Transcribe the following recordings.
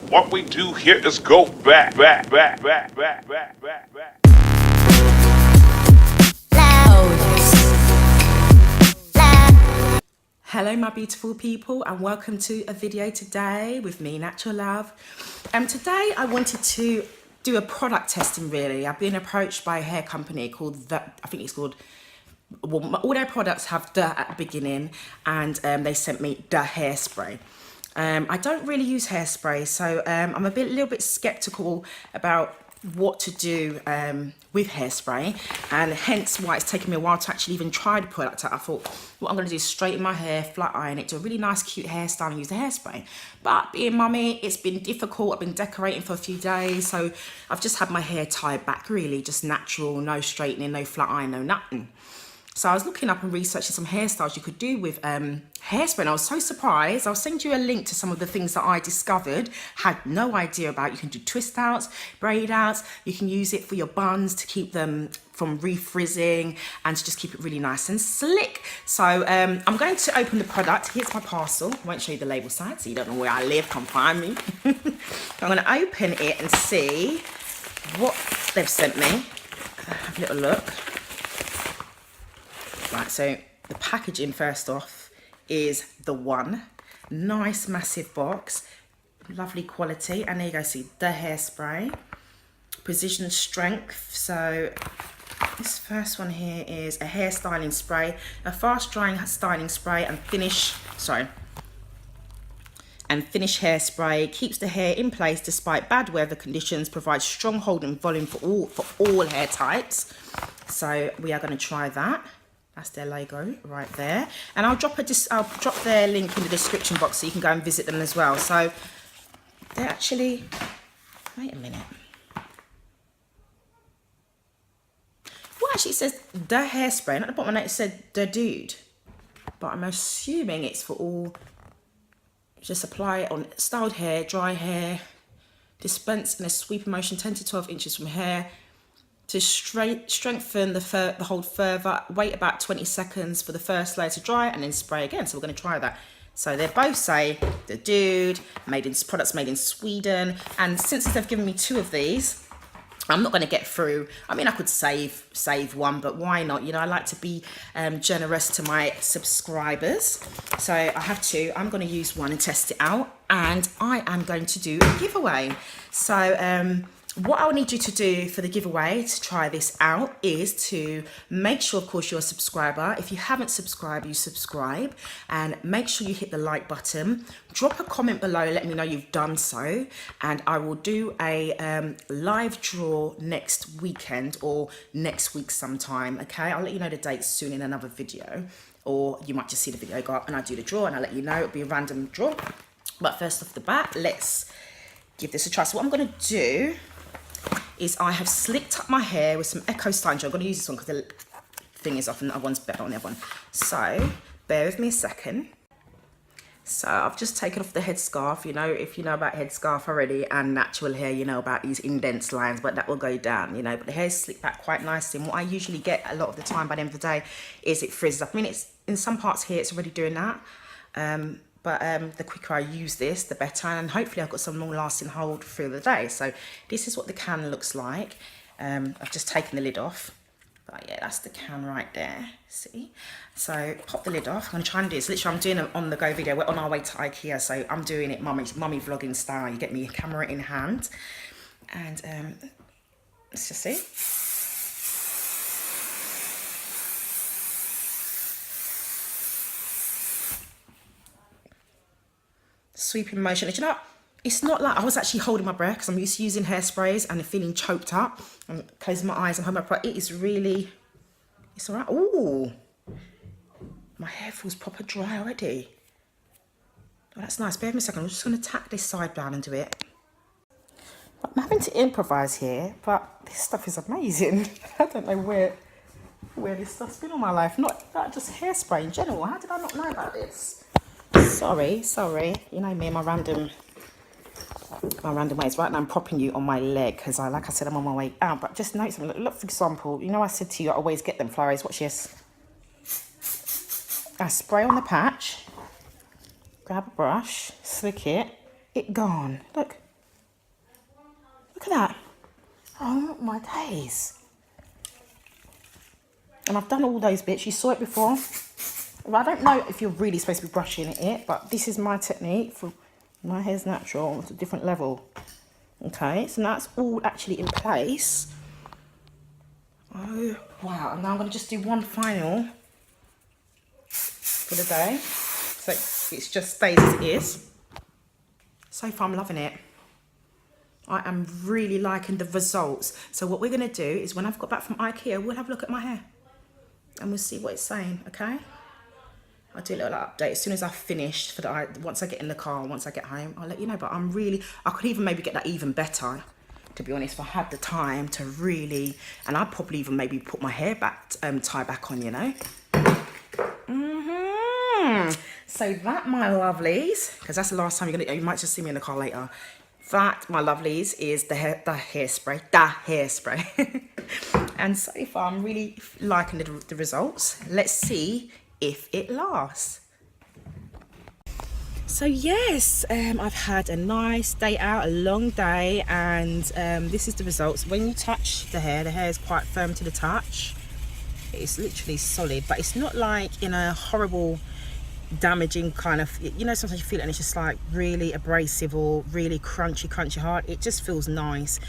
What we do here is go back. Hello my beautiful people, and welcome to a video today with me, Natural Love. Today I wanted to do a product testing really. I've been approached by a hair company called all their products have "the" at the beginning, and they sent me the Hairspray. I don't really use Hairspray, so I'm a little bit skeptical about what to do with Hairspray, and hence why it's taken me a while to actually even try the product out. I thought what I'm going to do is straighten my hair, flat iron it, do a really nice cute hairstyle and use the Hairspray. But being mummy, it's been difficult. I've been decorating for a few days, so I've just had my hair tied back really, just natural, no straightening, no flat iron, no nothing. So I was looking up and researching some hairstyles you could do with Hairspray, and I was so surprised. I'll send you a link to some of the things that I discovered, had no idea about. You can do twist outs, braid outs, you can use it for your buns to keep them from refrizzing and to just keep it really nice and slick. So I'm going to open the product. Here's my parcel. I won't show you the label side so you don't know where I live, come find me. I'm going to open it and see what they've sent me. Have a little look. Right, so the packaging first off is the one. Nice massive box, lovely quality, and there you go, see the Hairspray. Precision strength. So this first one here is a hair styling spray, a fast drying styling spray and finish hairspray, keeps the hair in place despite bad weather conditions, provides strong hold and volume for all hair types. So we are going to try that. That's their logo right there, and I'll drop their link in the description box so you can go and visit them as well. So they're actually, wait a minute. Well, actually it says the Hairspray, and at the bottom it said the dude, but I'm assuming it's for all. Just apply it on styled hair, dry hair, dispense in a sweeping motion 10 to 12 inches from hair. To strengthen the hold further, wait about 20 seconds for the first layer to dry and then spray again. So we're going to try that. So they both say the dude, products made in Sweden. And since they've given me two of these, I'm not going to get through. I mean, I could save one, but why not? You know, I like to be generous to my subscribers. So I have two. I'm going to use one and test it out. And I am going to do a giveaway. So what I'll need you to do for the giveaway to try this out is to make sure, of course, you're a subscriber. If you haven't subscribed, you subscribe, and make sure you hit the like button. Drop a comment below, let me know you've done so, and I will do a live draw next weekend or next week sometime, okay? I'll let you know the dates soon in another video, or you might just see the video go up and I do the draw and I'll let you know. It'll be a random draw. But first off the bat, let's give this a try. So what I'm going to do is I have slicked up my hair with some Eco Styling Gel. I'm going to use this one because the thing is often that one's better on the other one. So bear with me a second. So I've just taken off the headscarf. You know, if you know about headscarf already and natural hair, you know about these indents lines, but that will go down, you know. But the hair's slicked back quite nicely. And what I usually get a lot of the time by the end of the day is it frizzes up. I mean, it's in some parts here, it's already doing that. But the quicker I use this, the better, and hopefully I've got some long lasting hold through the day. So this is what the can looks like. I've just taken the lid off, but yeah, that's the can right there, see? So pop the lid off. I'm going to try and do this. Literally, I'm doing an on the go video. We're on our way to IKEA, so I'm doing it mummy vlogging style. You get me a camera in hand, and let's just see. Sweeping motion. You know, it's not like I was actually holding my breath because I'm used to using hairsprays and feeling choked up. I'm closing my eyes and holding my breath. It is really, it's all right. Ooh, my hair feels proper dry already. Oh, that's nice. Bear with me a second. I'm just going to tack this side down and do it. I'm having to improvise here, but this stuff is amazing. I don't know where this stuff's been all my life. Not just hairspray in general. How did I not know about this? Sorry. You know me and my random ways. Right now I'm propping you on my leg because like I said, I'm on my way out. But just note something. Look, for example, you know I said to you I always get them flurries. Watch this. I spray on the patch, grab a brush, slick it gone. Look, Look at that. Oh my days. And I've done all those bits. You saw it before. Well, I don't know if you're really supposed to be brushing it, but this is my technique for my hair's natural. It's a different level. Okay, so now it's all actually in place. Oh, wow. And now I'm going to just do one final for the day. So it just stays as it is. So far, I'm loving it. I am really liking the results. So what we're going to do is when I've got back from IKEA, we'll have a look at my hair. And we'll see what it's saying, okay? I'll do a little update as soon as I've finished for the once I get in the car, once I get home, I'll let you know. But I'm really, I could even maybe get that even better, to be honest, if I had the time to really, and I'd probably even maybe put my hair back, tie back on, you know. So that, my lovelies, because that's the last time you might just see me in the car later. That, my lovelies, is the hairspray. And so far, I'm really liking the results. Let's see if it lasts. So yes, I've had a nice day out, a long day, and this is the results. When you touch the hair is quite firm to the touch. It's literally solid, but it's not like in a horrible damaging kind of, you know, sometimes you feel it and it's just like really abrasive or really crunchy hard. It just feels nice.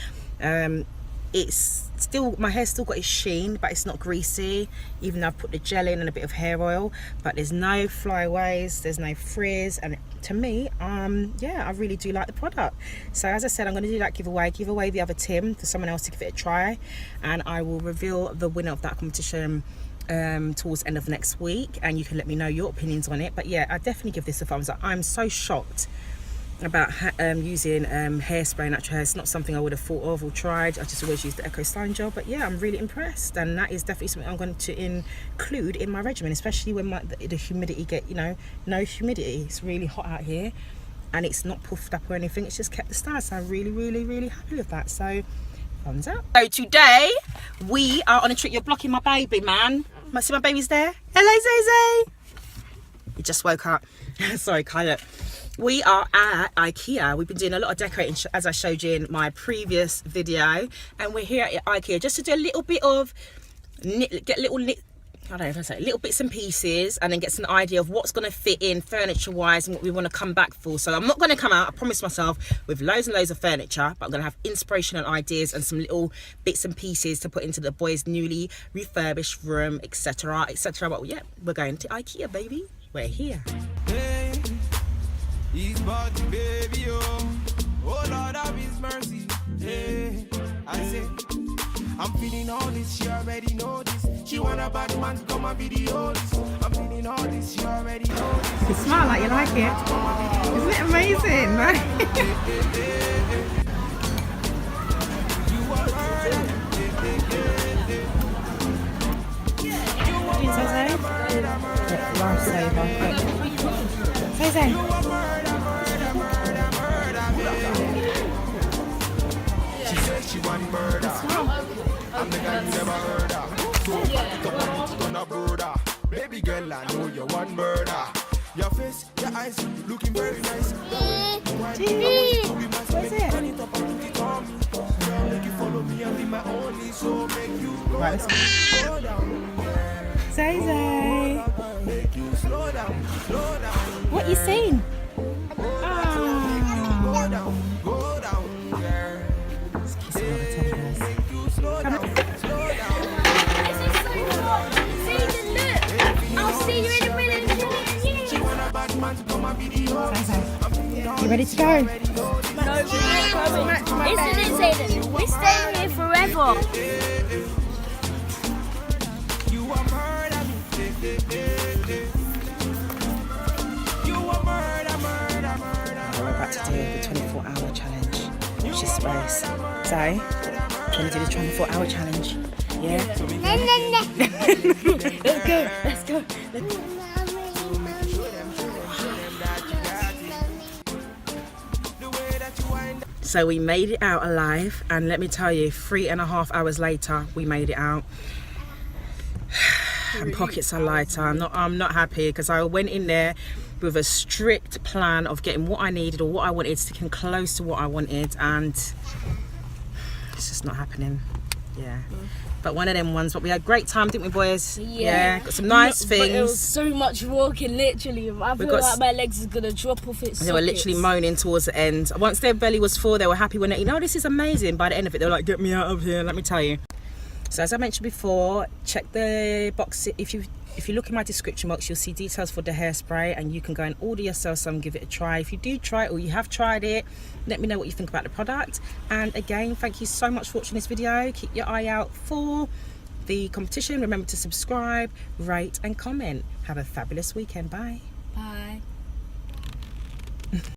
It's still, my hair's still got its sheen, but it's not greasy, even though I've put the gel in and a bit of hair oil. But there's no flyaways, there's no frizz, and to me, yeah, I really do like the product. So as I said, I'm going to do that giveaway the other Tim for someone else to give it a try, and I will reveal the winner of that competition towards the end of next week, and you can let me know your opinions on it. But yeah, I definitely give this a thumbs up. I'm so shocked about using hairspray, natural hair. It's not something I would have thought of or tried. I just always use the Eco Styling Gel, but yeah, I'm really impressed, and that is definitely something I'm going to include in my regimen, especially when the humidity no humidity. It's really hot out here, and it's not puffed up or anything. It's just kept the style, so I'm really happy with that. So thumbs up. So today we are on a trip. You're blocking my baby, man. See my baby's there. Hello, Zay. He just woke up. Sorry, Kyla. We are at IKEA. We've been doing a lot of decorating, as I showed you in my previous video, and we're here at IKEA just to do a little bit of little bits and pieces, and then get some idea of what's going to fit in furniture wise and what we want to come back for. So I'm not going to come out, I promise myself, with loads and loads of furniture, but I'm going to have inspirational ideas and some little bits and pieces to put into the boys' newly refurbished room, etc, etc. But yeah, we're going to IKEA, baby. We're here. He's body, baby, oh Lord of his mercy, hey, I say, I'm feeling all this, she already know this. She want a bad man to come and be the oldest. I'm feeling all this, she already know this. You smile like you like it. Isn't it amazing, right? You are murder. She says she want murder. I'm the guy you never heard of. So it's gonna brother. Baby girl, I know you want murder. Your face, your eyes, looking very nice. What's it? Turn it up and put it on me. Make you follow me and be my only. So make you go Right, down, go down. Zay. Make you slow down, What you seen? go down, girl. Make you slow down, I'll see you in a minute. She want a bad man to come and be the host. You ready to go? No, isn't it, Zayden? We're staying here forever. You are murder. You are murder. We're about to do the 24-hour challenge, which is space. So, do you want to do the 24-hour challenge? Yeah? Let's go. So we made it out alive, and let me tell you, 3.5 hours later, we made it out. And pockets are lighter. I'm not happy, because I went in there with a strict plan of getting what I needed or what I wanted, sticking close to what I wanted, and it's just not happening. Yeah. But one of them ones, but we had a great time, didn't we, boys? Yeah. Got some nice But it was things. so much walking, literally. I feel got like my legs is gonna drop off its They were literally moaning towards the end. Once their belly was full, they were happy when they, this is amazing. By the end of it, they were like, get me out of here, let me tell you. So as I mentioned before, check the box. If you look in my description box, you'll see details for the hairspray, and you can go and order yourself some, give it a try. If you do try it or you have tried it, let me know what you think about the product. And again, thank you so much for watching this video. Keep your eye out for the competition. Remember to subscribe, rate and comment. Have a fabulous weekend. Bye. Bye.